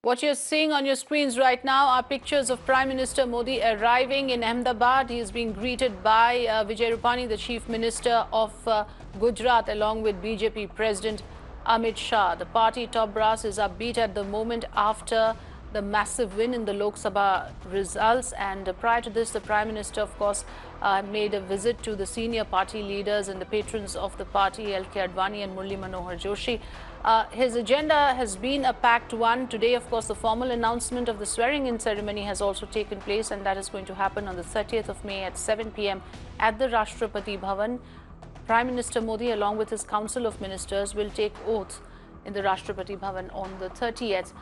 What you're seeing on your screens right now are pictures of Prime Minister Modi arriving in Ahmedabad. He is being greeted by Vijay Rupani, the Chief Minister of Gujarat, along with BJP President Amit Shah. The party top brass is upbeat at the moment after the massive win in the Lok Sabha results. And prior to this, the Prime Minister, of course, made a visit to the senior party leaders and the patrons of the party, L.K. Advani and Murli Manohar Joshi. His agenda has been a packed one. Today, of course, the formal announcement of the swearing-in ceremony has also taken place, and that is going to happen on the 30th of May at 7 p.m. at the Rashtrapati Bhavan. Prime Minister Modi, along with his Council of Ministers, will take oath in the Rashtrapati Bhavan on the 30th.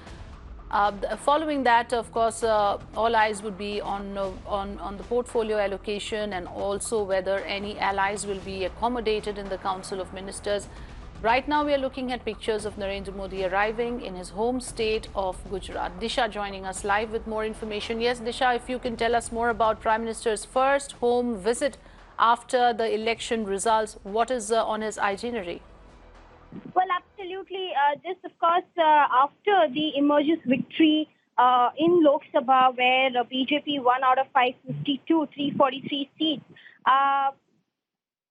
Following that, of course, all eyes would be on the portfolio allocation and also whether any allies will be accommodated in the Council of Ministers. Right now, we are looking at pictures of Narendra Modi arriving in his home state of Gujarat. Disha joining us live with more information. Yes, Disha, if you can tell us more about Prime Minister's first home visit after the election results, what is on his itinerary? Well, absolutely. This, of course, after the emerges victory in Lok Sabha, where BJP won out of 552, 343 seats.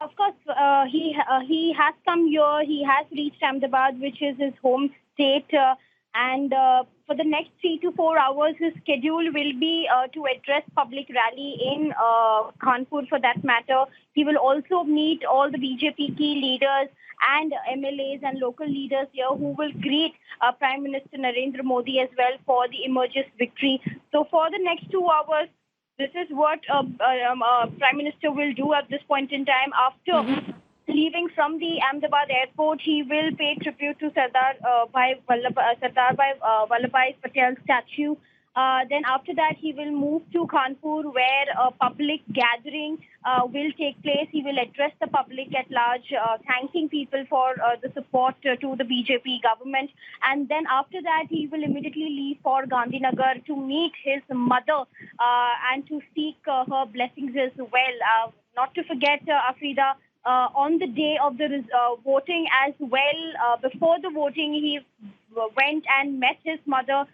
Of course, he has come here. He has reached Ahmedabad, which is his home state. And for the next 3 to 4 hours, his schedule will be to address public rally in Kanpur, for that matter. He will also meet all the BJP key leaders and MLAs and local leaders here who will greet Prime Minister Narendra Modi as well for the emerges victory. So for the next 2 hours, this is what Prime Minister will do at this point in time. After leaving from the Ahmedabad airport, he will pay tribute to Sardar Vallabhbhai Patel's statue. Then after that, he will move to Kanpur, where a public gathering will take place. He will address the public at large, thanking people for the support to the BJP government. And then after that, he will immediately leave for Gandhinagar to meet his mother and to seek her blessings as well. Not to forget, Afrida, on the day of the voting as well, before the voting, he went and met his mother,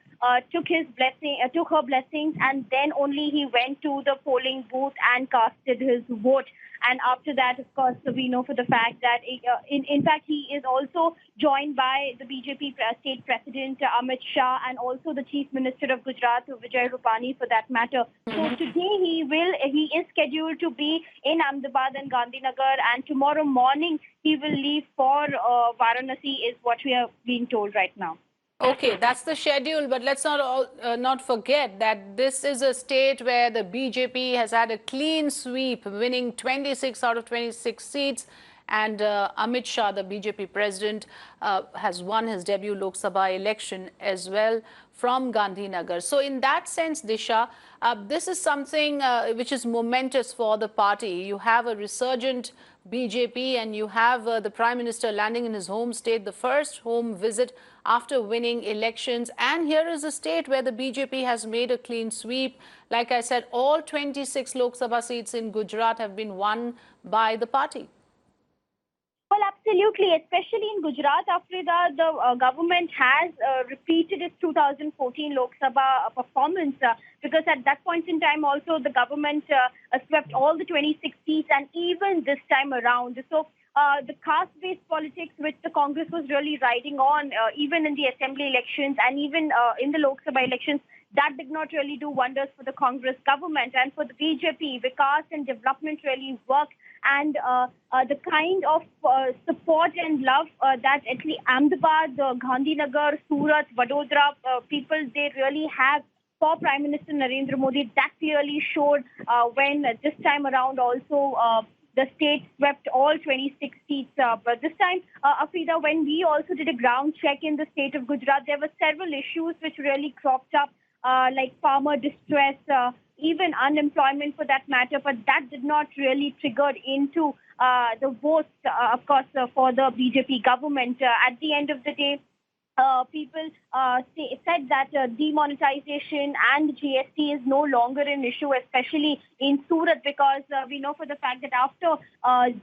took her blessings, and then only he went to the polling booth and casted his vote. And after that, of course, we know for the fact that, in fact, he is also joined by the BJP state president, Amit Shah, and also the Chief Minister of Gujarat, Vijay Rupani, for that matter. So today he is scheduled to be in Ahmedabad and Gandhinagar, and tomorrow morning he will leave for Varanasi, is what we are being told right now. Okay, that's the schedule, but let's not forget that this is a state where the BJP has had a clean sweep, winning 26 out of 26 seats. And Amit Shah, the BJP president, has won his debut Lok Sabha election as well from Gandhinagar. So in that sense, Disha, this is something which is momentous for the party. You have a resurgent BJP and you have the Prime Minister landing in his home state, the first home visit after winning elections. And here is a state where the BJP has made a clean sweep. Like I said, all 26 Lok Sabha seats in Gujarat have been won by the party. Well, absolutely, especially in Gujarat, Afrida, the government has repeated its 2014 Lok Sabha performance because at that point in time also the government swept all the 26 seats, and even this time around. So the caste-based politics which the Congress was really riding on, even in the assembly elections and even in the Lok Sabha elections, that did not really do wonders for the Congress government. And for the BJP, Vikas and development really worked. And the kind of support and love that at least Ahmedabad, Gandhinagar, Surat, Vadodara people, they really have for Prime Minister Narendra Modi, that clearly showed when this time around also the state swept all 26 seats. But this time, Afrida, when we also did a ground check in the state of Gujarat, there were several issues which really cropped up, like farmer distress, even unemployment for that matter, but that did not really trigger into the votes, of course, for the BJP government. At the end of the day, people said that demonetization and GST is no longer an issue, especially in Surat, because we know for the fact that after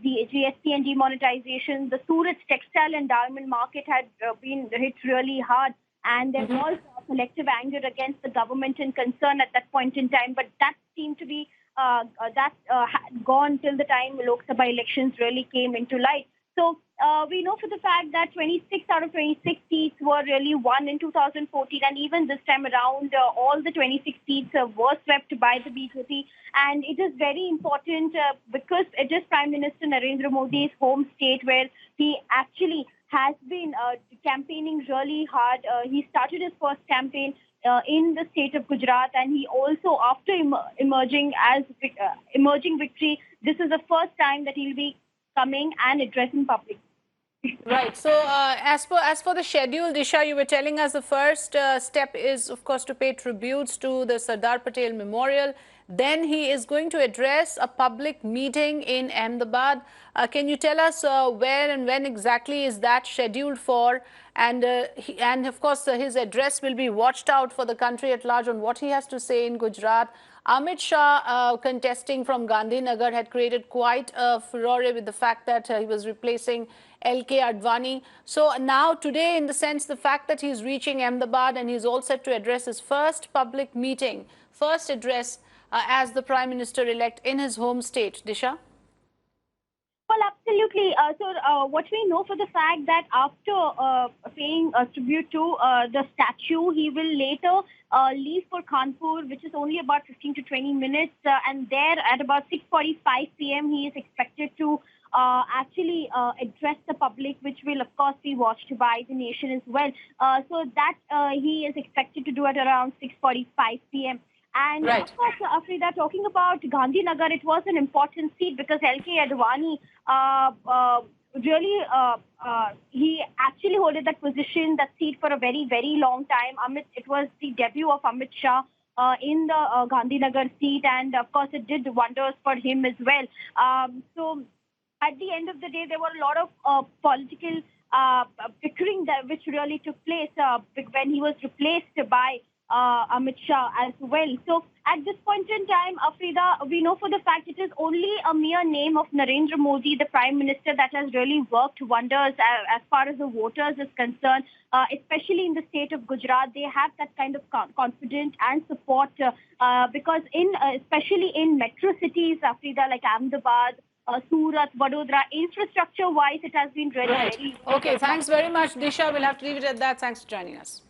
the GST and demonetization, the Surat textile and diamond market had been hit really hard. and there was collective anger against the government and concern at that point in time. But that seemed to be had gone till the time Lok Sabha elections really came into light. So we know for the fact that 26 out of 26 seats were really won in 2014, and even this time around, all the 26 seats were swept by the BJP. And it is very important because it is Prime Minister Narendra Modi's home state where he actually has been campaigning really hard. He started his first campaign in the state of Gujarat, and he also, after emerging victory, this is the first time that he'll be coming and addressing public. Right. So, as for the schedule, Disha, you were telling us the first step is, of course, to pay tributes to the Sardar Patel Memorial. Then he is going to address a public meeting in Ahmedabad. Can you tell us where and when exactly is that scheduled for? And of course, his address will be watched out for the country at large on what he has to say in Gujarat. Amit Shah contesting from Gandhinagar had created quite a furore with the fact that he was replacing LK Advani. So now today, in the sense, the fact that he's reaching Ahmedabad and he's all set to address his first public meeting, first address as the Prime Minister-elect in his home state. Disha? Well, absolutely. So what we know for the fact that after paying tribute to the statue, he will later leave for Kanpur, which is only about 15 to 20 minutes. And there at about 6:45 p.m., he is expected to actually address the public, which will, of course, be watched by the nation as well. So that he is expected to do at around 6:45 p.m. And right. Of course, Afrida, talking about Gandhinagar, it was an important seat because LK Advani he actually holded that position, that seat for a very, very long time. It was the debut of Amit Shah in the Gandhinagar seat, and of course, it did wonders for him as well. So at the end of the day, there were a lot of political bickering which really took place when he was replaced by Amit Shah as well. So at this point in time, Afrida, we know for the fact it is only a mere name of Narendra Modi, the Prime Minister, that has really worked wonders as far as the voters is concerned, especially in the state of Gujarat. They have that kind of confidence and support because especially in metro cities, Afrida, like Ahmedabad, Surat, Vadodara, infrastructure-wise, it has been really, right. very... Okay, thanks very much, Disha. We'll have to leave it at that. Thanks for joining us.